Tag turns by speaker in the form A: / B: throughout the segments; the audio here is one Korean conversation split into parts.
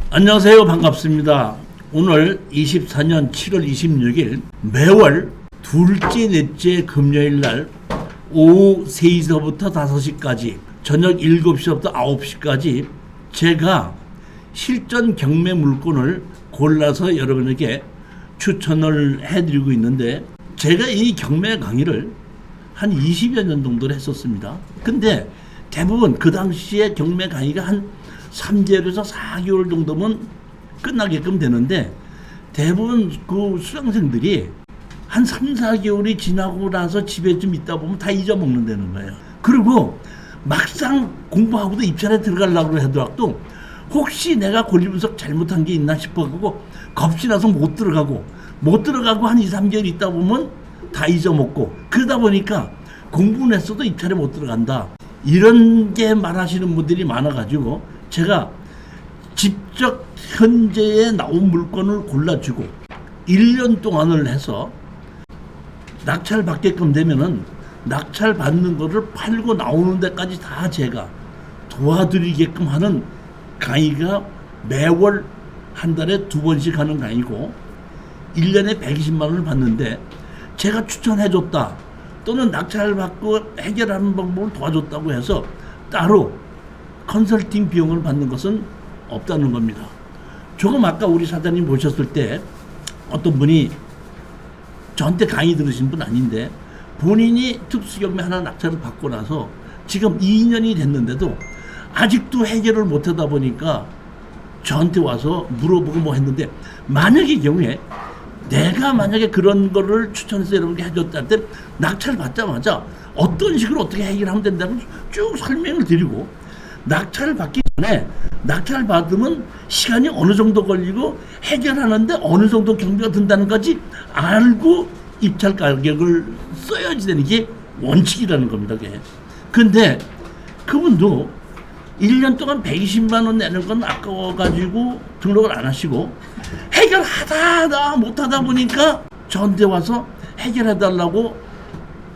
A: 안녕하세요. 반갑습니다. 오늘 24년 7월 26일 매월 둘째 넷째 금요일 날 오후 3시부터 5시까지 저녁 7시부터 9시까지 제가 실전 경매 물건을 골라서 여러분에게 추천을 해드리고 있는데, 제가 이 경매 강의를 한 20여 년 정도를 했었습니다. 근데 대부분 그 당시에 경매 강의가 한 3개월에서 4개월 정도면 끝나게끔 되는데, 대부분 그 수강생들이 한 3, 4개월이 지나고 나서 집에 좀 있다 보면 다 잊어먹는다는 거예요. 그리고 막상 공부하고도 입찰에 들어가려고 하더라도 혹시 내가 권리분석 잘못한 게 있나 싶어가지고 겁이 나서 못 들어가고 한 2, 3개월 있다 보면 다 잊어먹고, 그러다 보니까 공부는 했어도 입찰에 못 들어간다, 이런 게 말하시는 분들이 많아가지고 제가 직접 현재에 나온 물건을 골라주고 1년 동안을 해서 낙찰 받게끔 되면은 낙찰 받는 거를 팔고 나오는 데까지 다 제가 도와드리게끔 하는 강의가 매월 한 달에 2번씩 하는 강의고, 1년에 120만 원을 받는데, 제가 추천해줬다 또는 낙찰 받고 해결하는 방법을 도와줬다고 해서 따로 컨설팅 비용을 받는 것은 없다는 겁니다. 조금 아까 우리 사장님 모셨을 때 어떤 분이 저한테 강의 들으신 분 아닌데, 본인이 특수경매 하나 낙찰을 받고 나서 지금 2년이 됐는데도 아직도 해결을 못하다 보니까 저한테 와서 물어보고 뭐 했는데, 만약의 경우에 내가 만약에 그런 거를 추천해서 여러분께 해줬다 할 때 낙찰 받자마자 어떤 식으로 어떻게 해결하면 된다고 쭉 설명을 드리고, 낙찰을 받기 전에 낙찰 받으면 시간이 어느 정도 걸리고 해결하는데 어느 정도 경비가 든다는 것까지 알고 입찰 가격을 써야지 되는 게 원칙이라는 겁니다. 그게. 근데 그분도 1년 동안 120만 원 내는 건 아까워가지고 등록을 안 하시고, 해결하다 못하다 보니까 저한테 와서 해결해달라고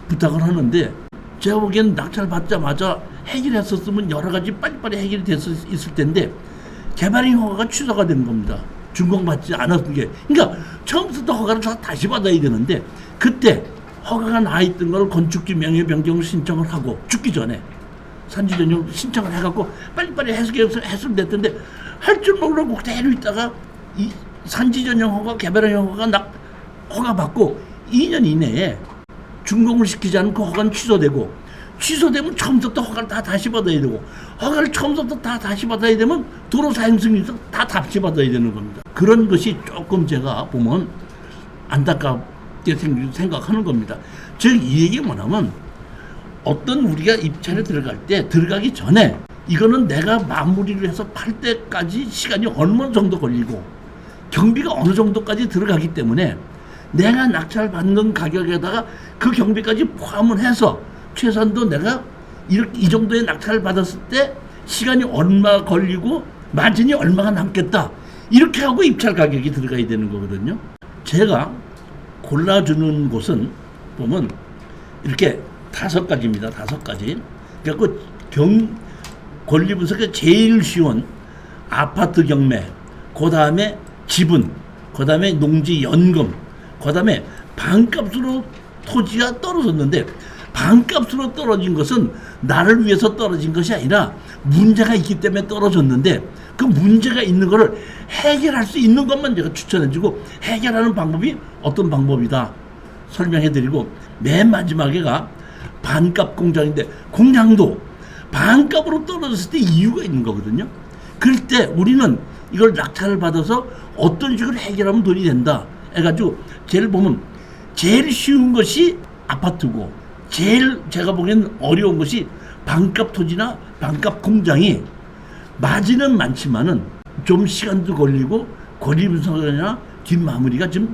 A: 부탁을 하는데, 제가 보기엔 낙찰 받자마자 해결했었으면 여러 가지 빨리빨리 해결이 됐을 텐데 개발인 허가가 취소가 된 겁니다. 준공받지 않았던 게. 그러니까 처음부터 허가를 다시 받아야 되는데, 그때 허가가 나 있던 걸 건축지 명예 변경을 신청을 하고 죽기 전에 산지 전용 신청을 해갖고 빨리빨리 했으면 됐던데, 할 줄 모르고 그대로 있다가 이 산지 전용 허가, 개발인 허가가 허가 받고 2년 이내에 준공을 시키지 않고 허가는 취소되면 처음부터 허가를 다 다시 받아야 되고, 허가를 처음부터 다 다시 받아야 되면 도로 사용승인서 다 다시 받아야 되는 겁니다. 그런 것이 조금 제가 보면 안타깝게 생각하는 겁니다. 즉 이 얘기 뭐냐면, 어떤 우리가 입찰에 들어가기 전에 이거는 내가 마무리를 해서 팔 때까지 시간이 어느 정도 걸리고 경비가 어느 정도까지 들어가기 때문에 내가 낙찰 받는 가격에다가 그 경비까지 포함을 해서 최소한도 내가 이 정도의 낙찰을 받았을 때 시간이 얼마 걸리고 마진이 얼마가 남겠다, 이렇게 하고 입찰 가격이 들어가야 되는 거거든요. 제가 골라주는 곳은 보면 이렇게 5가지입니다. 5가지. 그래갖고 권리 분석에 제일 쉬운 아파트 경매, 그 다음에 지분, 그 다음에 농지 연금, 그 다음에 반값으로 토지가 떨어졌는데, 반값으로 떨어진 것은 나를 위해서 떨어진 것이 아니라 문제가 있기 때문에 떨어졌는데, 그 문제가 있는 거를 해결할 수 있는 것만 제가 추천해주고, 해결하는 방법이 어떤 방법이다 설명해드리고, 맨 마지막에가 반값 공장인데, 공장도 반값으로 떨어졌을 때 이유가 있는 거거든요. 그럴 때 우리는 이걸 낙찰을 받아서 어떤 식으로 해결하면 돈이 된다 해가지고, 제일 보면 제일 쉬운 것이 아파트고, 제일 제가 보기엔 어려운 것이 반값 토지나 반값 공장이 마진은 많지만은 좀 시간도 걸리고 권리 분석이나 뒷마무리가 좀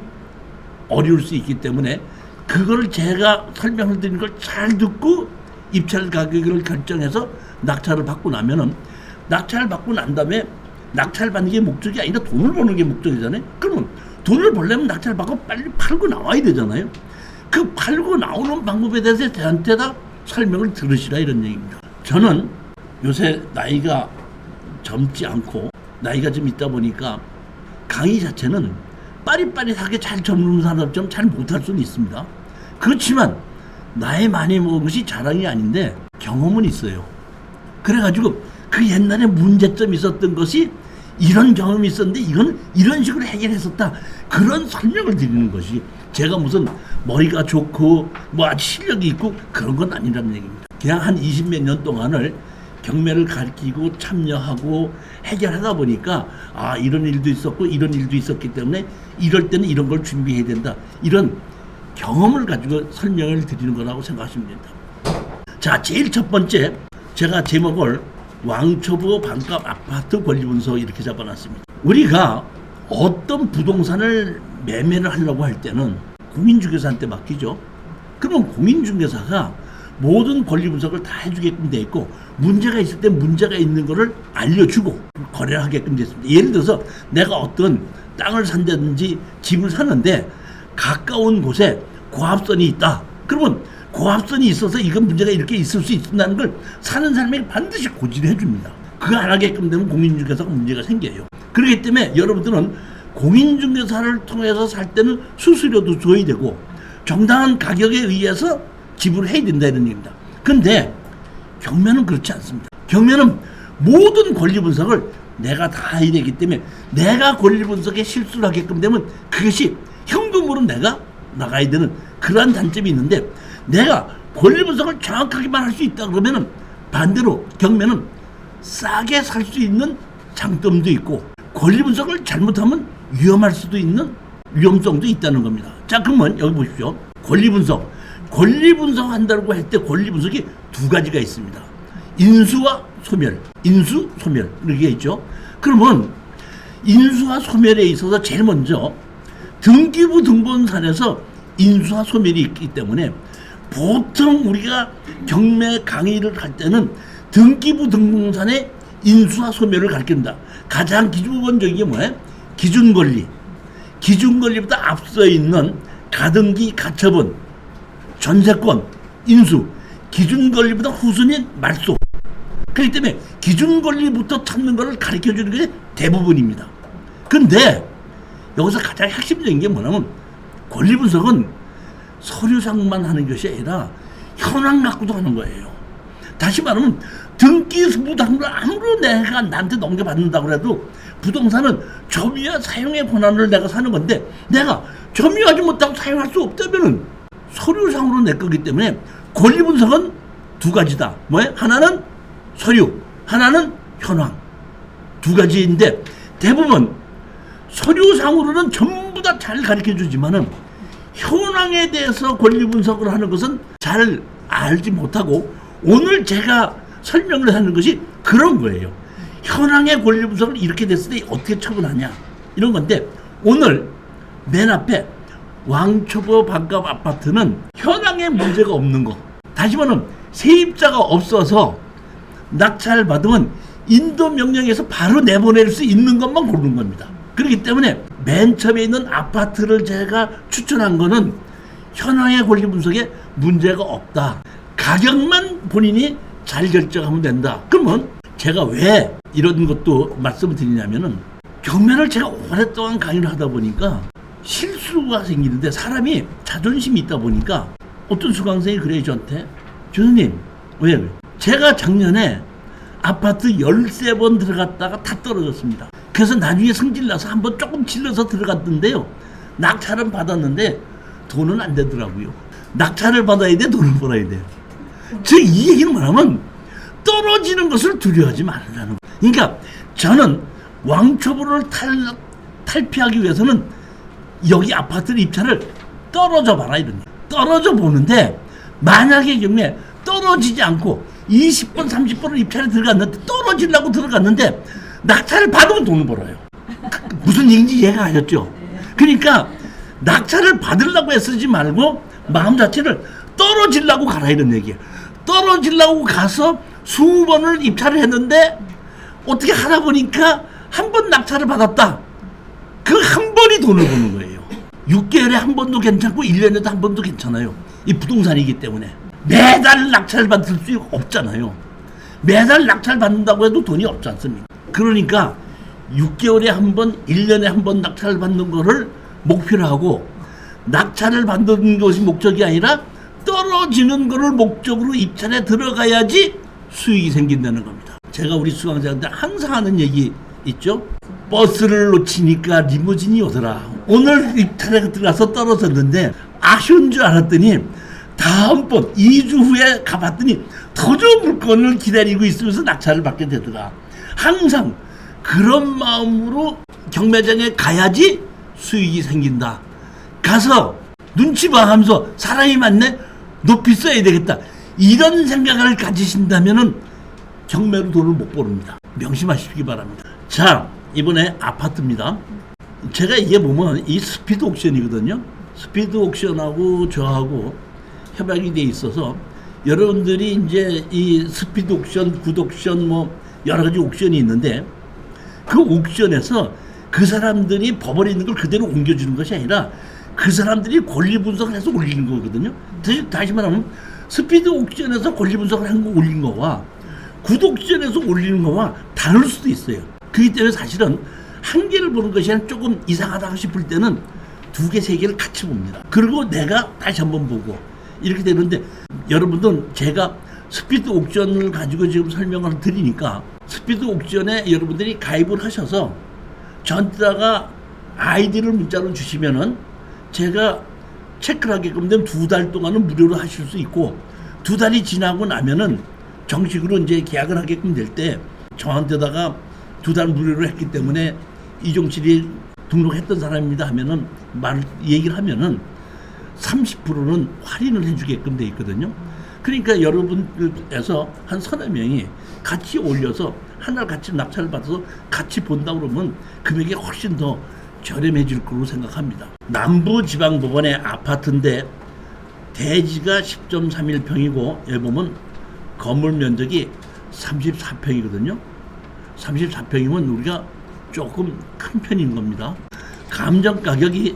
A: 어려울 수 있기 때문에, 그거를 제가 설명을 드린 걸 잘 듣고 입찰 가격을 결정해서 낙찰을 받고 나면은, 낙찰을 받고 난 다음에 낙찰 받는 게 목적이 아니라 돈을 버는 게 목적이잖아요. 그러면 돈을 벌려면 낙찰 받고 빨리 팔고 나와야 되잖아요. 그 팔고 나오는 방법에 대해서 저한테 다 설명을 들으시라, 이런 얘기입니다. 저는 요새 나이가 젊지 않고 나이가 좀 있다 보니까 강의 자체는 빠릿빠릿하게 잘 젊은 사람처럼 잘 못할 수는 있습니다. 그렇지만 나이 많이 먹은 것이 자랑이 아닌데 경험은 있어요. 그래가지고 그 옛날에 문제점이 있었던 것이 이런 경험이 있었는데 이건 이런 식으로 해결했었다. 그런 설명을 드리는 것이 제가 무슨 머리가 좋고 뭐 아주 실력이 있고 그런 건 아니라는 얘기입니다. 그냥 한 20몇 년 동안을 경매를 가르치고 참여하고 해결하다 보니까 아 이런 일도 있었고 이런 일도 있었기 때문에 이럴 때는 이런 걸 준비해야 된다. 이런 경험을 가지고 설명을 드리는 거라고 생각하시면 됩니다. 자, 제일 첫 번째 제가 제목을 왕초보 반값 아파트 권리분석 이렇게 잡아놨습니다. 우리가 어떤 부동산을 매매를 하려고 할 때는 공인중개사한테 맡기죠. 그러면 공인중개사가 모든 권리분석을 다 해주게끔 돼 있고 문제가 있을 때 문제가 있는 거를 알려주고 거래를 하게끔 됐습니다. 예를 들어서 내가 어떤 땅을 산다든지 집을 사는데 가까운 곳에 고압선이 있다. 그러면 고압선이 있어서 이건 문제가 이렇게 있을 수 있다는 걸 사는 사람에게 반드시 고지를 해줍니다. 그거 안 하게끔 되면 공인중개사가 문제가 생겨요. 그렇기 때문에 여러분들은 공인중개사를 통해서 살 때는 수수료도 줘야 되고 정당한 가격에 의해서 지불을 해야 된다 이런 얘기입니다. 근데 경매는 그렇지 않습니다. 경매는 모든 권리 분석을 내가 다 해야 되기 때문에 내가 권리 분석에 실수를 하게끔 되면 그것이 현금으로 내가 나가야 되는 그러한 단점이 있는데 내가 권리 분석을 정확하게만 할 수 있다 그러면은 반대로 경매는 싸게 살 수 있는 장점도 있고 권리 분석을 잘못하면 위험할 수도 있는 위험성도 있다는 겁니다. 자, 그러면 여기 보십시오. 권리 분석 한다고 할 때 권리 분석이 두 가지가 있습니다. 인수와 소멸, 인수, 소멸 이렇게 있죠. 그러면 인수와 소멸에 있어서 제일 먼저 등기부 등본산에서 인수와 소멸이 있기 때문에 보통 우리가 경매 강의를 할 때는 등기부 등본산의 인수와 소멸을 가르친다. 가장 기본적인 게 뭐예요? 기준권리. 기준권리보다 앞서 있는 가등기, 가처분, 전세권, 인수. 기준권리보다 후순위 말소. 그렇기 때문에 기준권리부터 찾는 것을 가르쳐주는 게 대부분입니다. 근데 여기서 가장 핵심적인 게 뭐냐면 권리분석은 서류상만 하는 것이 아니라 현황 갖고도 하는 거예요. 다시 말하면 등기부등본을 아무리 내가 나한테 넘겨받는다고 해도 부동산은 점유와 사용의 권한을 내가 사는 건데 내가 점유하지 못하고 사용할 수 없다면 서류상으로 내 거기 때문에 권리분석은 두 가지다. 뭐예요? 하나는 서류, 하나는 현황. 두 가지인데 대부분 서류상으로는 전부 다 잘 가르쳐 주지만은 현황에 대해서 권리 분석을 하는 것은 잘 알지 못하고 오늘 제가 설명을 하는 것이 그런 거예요. 현황의 권리 분석을 이렇게 됐을 때 어떻게 처분하냐 이런 건데 오늘 맨 앞에 왕초보 반값 아파트는 현황에 문제가 없는 거. 다시 말하면 세입자가 없어서 낙찰 받으면 인도 명령에서 바로 내보낼 수 있는 것만 고르는 겁니다. 그렇기 때문에 맨 처음에 있는 아파트를 제가 추천한 거는 현황의 권리 분석에 문제가 없다. 가격만 본인이 잘 결정하면 된다. 그러면 제가 왜 이런 것도 말씀을 드리냐면은 경매를 제가 오랫동안 강의를 하다 보니까 실수가 생기는데 사람이 자존심이 있다 보니까 어떤 수강생이 그래요 저한테. 교수님 왜? 제가 작년에 아파트 13번 들어갔다가 다 떨어졌습니다. 그래서 나중에 성질나서 한번 조금 질러서 들어갔던데요. 낙찰은 받았는데 돈은 안 되더라고요. 낙찰을 받아야 돼, 돈을 벌어야 돼. 저 이 얘기는 뭐냐면 떨어지는 것을 두려워하지 말라는 거예요. 그러니까 저는 왕초보를 탈피하기 위해서는 여기 아파트 입찰을 떨어져 봐라 이런 거예요. 떨어져 보는데 만약에 경우에 떨어지지 않고 20번, 30번을 입찰에 들어갔는데 떨어지려고 들어갔는데 낙찰을 받으면 돈을 벌어요. 무슨 얘기인지 이해가 가셨죠? 그러니까 낙찰을 받으려고 애쓰지 말고 마음 자체를 떨어지려고 가라 이런 얘기예요. 떨어지려고 가서 수번을 입찰을 했는데 어떻게 하다 보니까 한 번 낙찰을 받았다. 그 한 번이 돈을 버는 거예요. 6개월에 한 번도 괜찮고 1년에도 한 번도 괜찮아요. 이 부동산이기 때문에 매달 낙찰을 받을 수 없잖아요. 매달 낙찰 받는다고 해도 돈이 없지 않습니까? 그러니까 6개월에 한 번, 1년에 한 번 낙찰 받는 거를 목표로 하고 낙찰을 받는 것이 목적이 아니라 떨어지는 거를 목적으로 입찰에 들어가야지 수익이 생긴다는 겁니다. 제가 우리 수강자한테 항상 하는 얘기 있죠? 버스를 놓치니까 리무진이 오더라. 오늘 입찰에 들어가서 떨어졌는데 아쉬운 줄 알았더니 다음번 2주 후에 가봤더니 더 좋은 물건을 기다리고 있으면서 낙찰을 받게 되더라. 항상 그런 마음으로 경매장에 가야지 수익이 생긴다. 가서 눈치 봐 하면서 사람이 많네? 높이 써야 되겠다. 이런 생각을 가지신다면은 경매로 돈을 못 벌습니다. 명심하시기 바랍니다. 자, 이번에 아파트입니다. 제가 이게 보면 이 스피드 옥션이거든요. 스피드 옥션하고 저하고 협약이 돼 있어서 여러분들이 이제 이 스피드 옥션, 굿 옥션 뭐 여러 가지 옥션이 있는데 그 옥션에서 그 사람들이 법원에 있는 걸 그대로 옮겨주는 것이 아니라 그 사람들이 권리 분석을 해서 올리는 거거든요. 다시 말하면 스피드 옥션에서 권리 분석을 한 거 올린 거와 굿 옥션에서 올리는 거와 다를 수도 있어요. 그렇기 때문에 사실은 한 개를 보는 것이 아니라 조금 이상하다 싶을 때는 두 개, 세 개를 같이 봅니다. 그리고 내가 다시 한번 보고 이렇게 되는데 여러분들은 제가 스피드 옥션을 가지고 지금 설명을 드리니까 스피드 옥션에 여러분들이 가입을 하셔서 저한테다가 아이디를 문자로 주시면은 제가 체크를 하게끔 되면 2달 동안은 무료로 하실 수 있고 2달이 지나고 나면은 정식으로 이제 계약을 하게끔 될 때 저한테다가 2달 무료로 했기 때문에 이종칠이 등록했던 사람입니다 하면은 얘기를 하면은 30%는 할인을 해주게끔 돼 있거든요. 그러니까 여러분께서 한 서너 명이 같이 올려서 하나 같이 낙찰을 받아서 같이 본다 그러면 금액이 훨씬 더 저렴해질 거로 생각합니다. 남부지방법원의 아파트인데 대지가 10.31평이고 여기 보면 건물 면적이 34평이거든요. 34평이면 우리가 조금 큰 편인 겁니다. 감정 가격이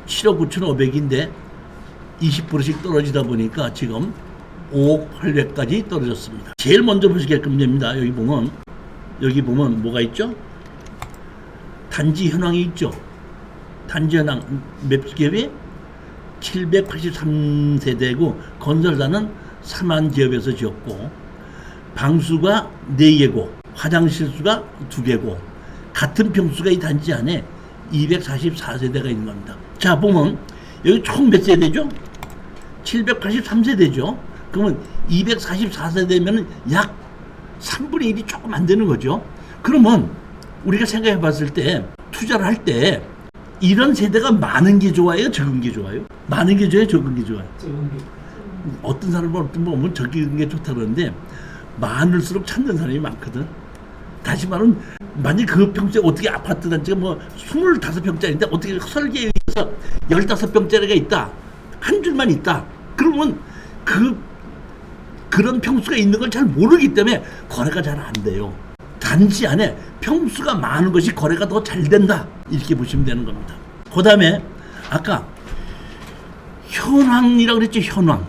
A: 7억 9,500인데 20%씩 떨어지다 보니까 지금 5억 800까지 떨어졌습니다. 제일 먼저 보시게끔 됩니다. 여기 보면 뭐가 있죠? 단지 현황이 있죠. 단지 현황 몇 개에 783세대고 건설사는 3만 기업에서 지었고 방수가 4개고 화장실 수가 2개고 같은 평수가 이 단지 안에 244세대가 있는 겁니다. 자, 보면 여기 총 몇 세대죠? 783세대죠. 그러면 244세대면 약 3분의 1이 조금 안 되는 거죠. 그러면 우리가 생각해 봤을 때 투자를 할 때 이런 세대가 많은 게 좋아요? 적은 게 좋아요? 많은 게 좋아요? 적은 게 좋아요? 적은 게. 어떤 사람은 어떤 보면 적은 게 좋다 그러는데 많을수록 찾는 사람이 많거든. 다시 말하면 만약 그 평수에 어떻게 아파트 단지가 뭐 25평짜리인데 어떻게 설계에 의해서 15평짜리가 있다. 한 줄만 있다. 그러면 그런 평수가 있는 걸 잘 모르기 때문에 거래가 잘 안 돼요. 단지 안에 평수가 많은 것이 거래가 더 잘 된다. 이렇게 보시면 되는 겁니다. 그 다음에 아까 현황이라고 그랬죠. 현황.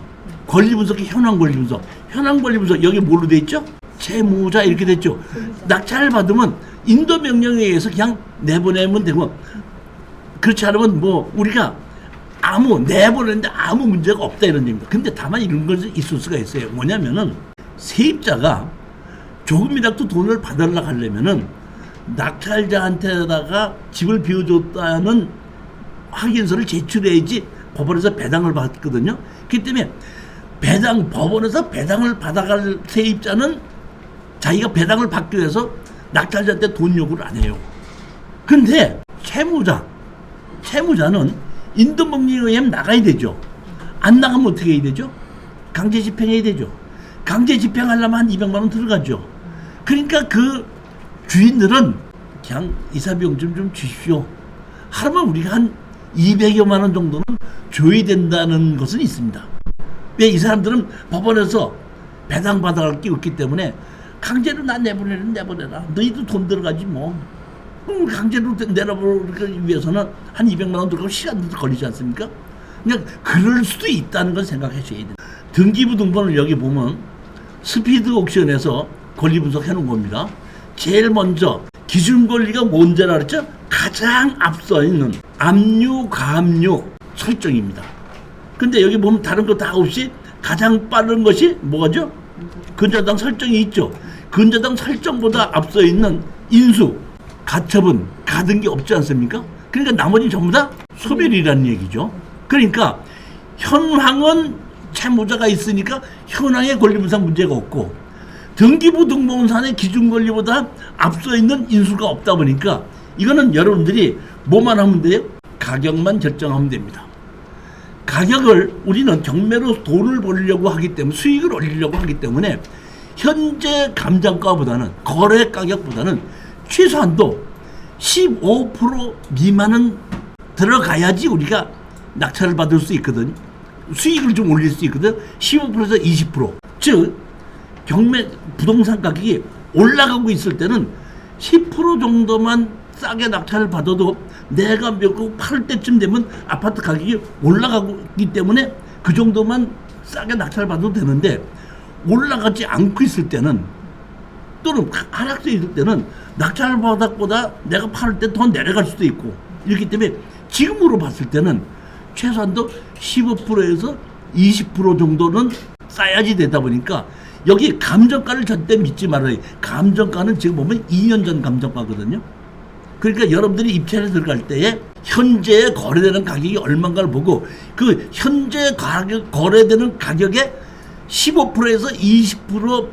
A: 권리 분석이 현황 권리 분석. 현황 권리 분석 여기 뭘로 돼 있죠? 채무자 이렇게 됐죠. 낙찰을 받으면 인도 명령에 의해서 그냥 내보내면 되고 그렇지 않으면 뭐 우리가 내보내는데 아무 문제가 없다 이런 얘기입니다. 근데 다만 이런 것이 있을 수가 있어요. 뭐냐면은 세입자가 조금이라도 돈을 받으려고 하려면은 낙찰자한테다가 집을 비워줬다는 확인서를 제출해야지 법원에서 배당을 받거든요. 그렇기 때문에 법원에서 배당을 받아갈 세입자는 자기가 배당을 받기 위해서 낙찰자한테 돈 요구를 안 해요. 근데 채무자는 인도명령에 의하면 나가야 되죠. 안 나가면 어떻게 해야 되죠? 강제 집행해야 되죠. 강제 집행하려면 한 200만 원 들어가죠. 그러니까 그 주인들은 그냥 이사비용 좀 주십시오. 하루만 우리가 한 200여만 원 정도는 줘야 된다는 것은 있습니다. 왜 이 사람들은 법원에서 배당받아갈 게 없기 때문에 강제로 나 내보내라. 너희도 돈 들어가지 뭐. 강제로 내려보기 위해서는 한 200만 원 들어가고 시간도 걸리지 않습니까? 그냥 그럴 수도 있다는 걸 생각하셔야 돼요. 등기부 등본을 여기 보면 스피드 옥션에서 권리 분석해 놓은 겁니다. 제일 먼저 기준 권리가 뭔지라 그랬죠? 가장 앞서 있는 압류, 가압류 설정입니다. 근데 여기 보면 다른 거 다 없이 가장 빠른 것이 뭐죠? 근저당 설정이 있죠. 근저당 설정보다 앞서 있는 인수, 가처분, 가등기 없지 않습니까? 그러니까 나머지 전부 다 소멸이라는 얘기죠. 그러니까 현황은 채무자가 있으니까 현황의 권리분상 문제가 없고, 등기부 등본상의 기준 권리보다 앞서 있는 인수가 없다 보니까 이거는 여러분들이 뭐만 하면 돼요? 가격만 결정하면 됩니다. 가격을 우리는 경매로 돈을 벌려고 하기 때문에, 수익을 올리려고 하기 때문에 현재 감정가보다는, 거래 가격보다는 최소한도 15% 미만은 들어가야지 우리가 낙찰을 받을 수 있거든. 수익을 좀 올릴 수 있거든. 15%에서 20%. 즉 경매 부동산 가격이 올라가고 있을 때는 10% 정도만 싸게 낙찰을 받아도 내가 몇 거 팔 때쯤 되면 아파트 가격이 올라가고 있기 때문에 그 정도만 싸게 낙찰을 받아도 되는데, 올라가지 않고 있을 때는, 또는 하락세 있을 때는 낙찰 바닥보다 내가 팔 때 더 내려갈 수도 있고, 이렇기 때문에 지금으로 봤을 때는 최소한도 15%에서 20% 정도는 싸야지 되다 보니까, 여기 감정가를 절대 믿지 말아요. 감정가는 지금 보면 2년 전 감정가거든요. 그러니까 여러분들이 입찰에 들어갈 때에 현재 거래되는 가격이 얼마인가를 보고, 그 현재 가격, 거래되는 가격의 15%에서 20%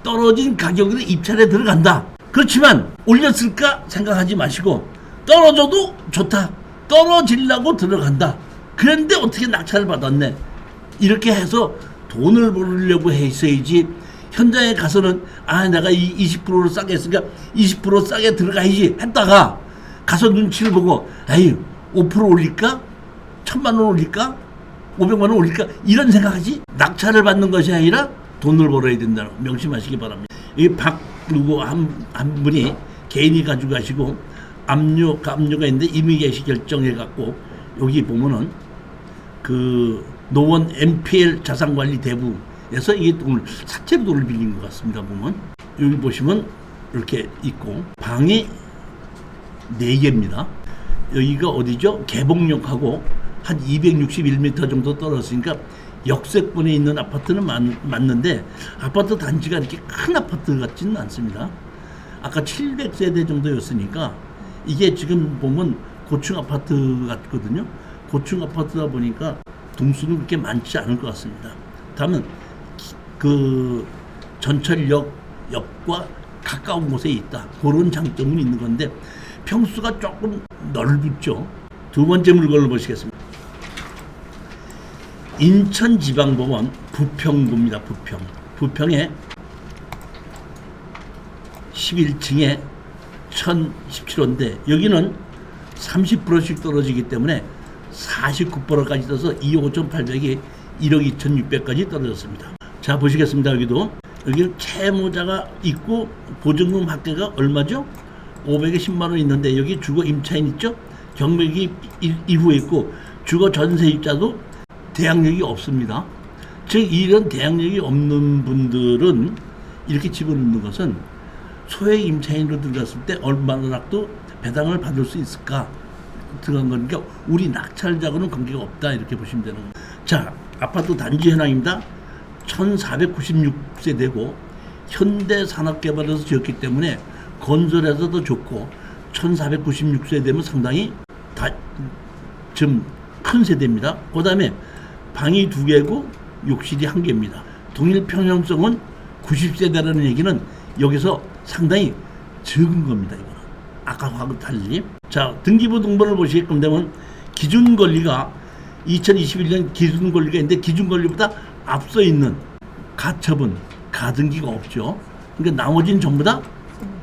A: 떨어진 가격으로 입찰에 들어간다. 그렇지만 올렸을까 생각하지 마시고, 떨어져도 좋다, 떨어지려고 들어간다. 그런데 어떻게 낙찰을 받았네, 이렇게 해서 돈을 벌려고 했어야지. 현장에 가서는 내가 이 20%로 싸게 했으니까 20% 싸게 들어가야지 했다가 가서 눈치를 보고 5% 올릴까? 1,000만 원 올릴까? 500만 원 올릴까? 이런 생각하지, 낙찰을 받는 것이 아니라 돈을 벌어야 된다는 거 명심하시기 바랍니다. 이 누구 한 분이 개인이 가지고 가시고 압류, 가압류가 있는데 임의개시 결정해 갖고, 여기 보면은 그 노원 MPL 자산관리 대부에서 이게 돈을 사채로 돈을 빌린 것 같습니다. 보면 여기 보시면 이렇게 있고, 방이 4개입니다. 여기가 어디죠? 개봉역하고 한 261m 정도 떨어졌으니까 역세권에 있는 아파트는 맞는데, 아파트 단지가 이렇게 큰 아파트 같지는 않습니다. 아까 700세대 정도였으니까 이게 지금 보면 고층 아파트 같거든요. 고층 아파트다 보니까 동수는 그렇게 많지 않을 것 같습니다. 다만 그 전철역과 가까운 곳에 있다, 그런 장점은 있는 건데 평수가 조금 넓죠. 두 번째 물건을 보시겠습니다. 인천지방법원 부평구입니다. 부평에 11층에 1017호인데 여기는 30%씩 떨어지기 때문에 49%까지 떠서 2억 5,800이 1억 2,600까지 떨어졌습니다. 자, 보시겠습니다. 여기 채무자가 있고 보증금 합계가 얼마죠? 500에 10만 원 있는데, 여기 주거 임차인 있죠? 경매기 이후에 있고, 주거 전세입자도 대항력이 없습니다. 즉 이런 대항력이 없는 분들은 이렇게 집어넣는 것은 소액 임차인으로 들어갔을 때 얼마나도 배당을 받을 수 있을까 들어간 거니까 우리 낙찰자하고는 관계가 없다, 이렇게 보시면 되는 거예요. 자, 아파트 단지 현황입니다. 1496세대고 현대산업개발에서 지었기 때문에 건설에서도 좋고, 1496세대면 상당히 좀 큰 세대입니다. 그 다음에 방이 2개고 욕실이 1개입니다. 동일 평형성은 90세대라는 얘기는 여기서 상당히 적은 겁니다. 이거는 아까하고 달리. 자, 등기부 등본을 보시게끔 되면 기준 권리가 2021년 기준 권리가 있는데, 기준 권리보다 앞서 있는 가처분, 가등기가 없죠. 그러니까 나머지는 전부 다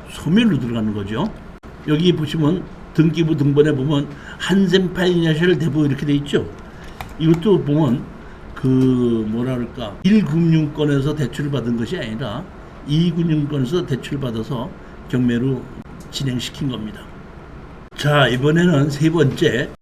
A: 소멸로 들어가는 거죠. 여기 보시면 등기부 등본에 보면 한샘 파이낸셜 대부 이렇게 돼 있죠. 이것도 보면 그 뭐라 그럴까, 1금융권에서 대출을 받은 것이 아니라 2금융권에서 대출을 받아서 경매로 진행시킨 겁니다. 자, 이번에는 세 번째